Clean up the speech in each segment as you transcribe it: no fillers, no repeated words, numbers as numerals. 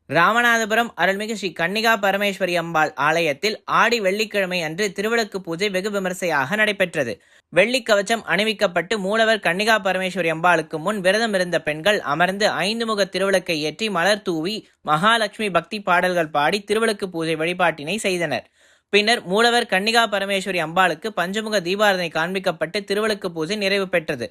ராமநாதபுரம் அருள்மிகு ஸ்ரீ கன்னிகா பரமேஸ்வரி அம்பாள் ஆலயத்தில் ஆடி வெள்ளிக்கிழமை அன்று திருவிளக்கு பூஜை வெகு விமர்சையாக நடைபெற்றது. வெள்ளி கவச்சம் அணிவிக்கப்பட்டு மூலவர் கன்னிகா பரமேஸ்வரி அம்பாளுக்கு முன் விரதம் இருந்த பெண்கள் அமர்ந்து 5 முக திருவிளக்கை ஏற்றி மலர் தூவி மகாலட்சுமி பக்தி பாடல்கள் பாடி திருவிளக்கு பூஜை வழிபாட்டினை செய்தனர். பின்னர் மூலவர் கன்னிகா பரமேஸ்வரி அம்பாளுக்கு பஞ்சமுக தீபாரதனை காண்பிக்கப்பட்டு திருவிளக்கு பூஜை நிறைவு பெற்றது.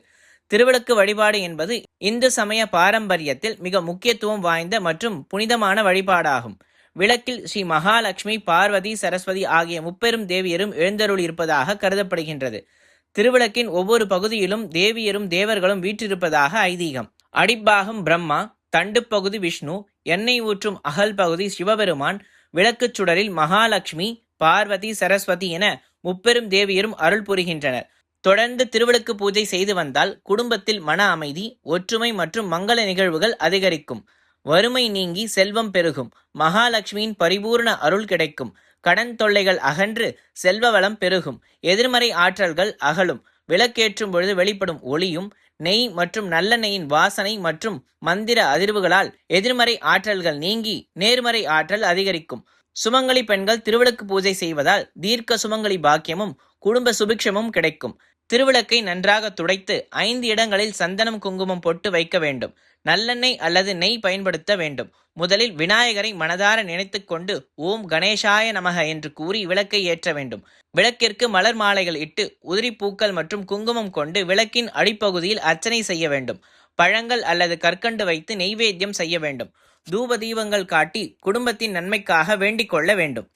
திருவிளக்கு வழிபாடு என்பது இந்து சமய பாரம்பரியத்தில் மிக முக்கியத்துவம் வாய்ந்த மற்றும் புனிதமான வழிபாடாகும். விளக்கில் ஸ்ரீ மகாலட்சுமி, பார்வதி, சரஸ்வதி ஆகிய முப்பெரும் தேவியரும் எழுந்தருள் இருப்பதாக கருதப்படுகின்றது. திருவிளக்கின் ஒவ்வொரு பகுதியிலும் தேவியரும் தேவர்களும் வீற்றிருப்பதாக ஐதீகம். அடிப்பாகம் பிரம்மா, தண்டு பகுதி விஷ்ணு, எண்ணெய் ஊற்றும் அகல் பகுதி சிவபெருமான், விளக்குச் சுடரில் மகாலட்சுமி, பார்வதி, சரஸ்வதி என முப்பெரும் தேவியரும் அருள் புரிகின்றனர். தொடர்ந்து திருவிளக்கு பூஜை செய்து வந்தால் குடும்பத்தில் மன அமைதி, ஒற்றுமை மற்றும் மங்கள நிகழ்வுகள் அதிகரிக்கும். வறுமை நீங்கி செல்வம் பெருகும். மகாலட்சுமியின் பரிபூர்ண அருள் கிடைக்கும். கடன் தொல்லைகள் அகன்று செல்வ வளம் பெருகும். எதிர்மறை ஆற்றல்கள் அகலும். விளக்கேற்றும் பொழுது வெளிப்படும் ஒளியும் நெய் மற்றும் நல்லெண்ணெயின் வாசனை மற்றும் மந்திர அதிர்வுகளால் எதிர்மறை ஆற்றல்கள் நீங்கி நேர்மறை ஆற்றல் அதிகரிக்கும். சுமங்கலி பெண்கள் திருவிளக்கு பூஜை செய்வதால் தீர்க்க சுமங்கலி பாக்கியமும் குடும்ப சுபிக்ஷமும் கிடைக்கும். திருவிளக்கை நன்றாக துடைத்து 5 இடங்களில் சந்தனம், குங்குமம் பொட்டு வைக்க வேண்டும். நல்லெண்ணெய் அல்லது நெய் பயன்படுத்த வேண்டும். முதலில் விநாயகரை மனதார நினைத்து கொண்டு ஓம் கணேசாய நமக என்று கூறி விளக்கை ஏற்ற வேண்டும். விளக்கிற்கு மலர் மாலைகள் இட்டு உதிரி பூக்கள் மற்றும் குங்குமம் கொண்டு விளக்கின் அடிப்பகுதியில் அர்ச்சனை செய்ய வேண்டும். பழங்கள் அல்லது கற்கண்டு வைத்து நெய்வேத்தியம் செய்ய வேண்டும். தூப தீபங்கள் காட்டி குடும்பத்தின் நன்மைக்காக வேண்டிக் கொள்ள வேண்டும்.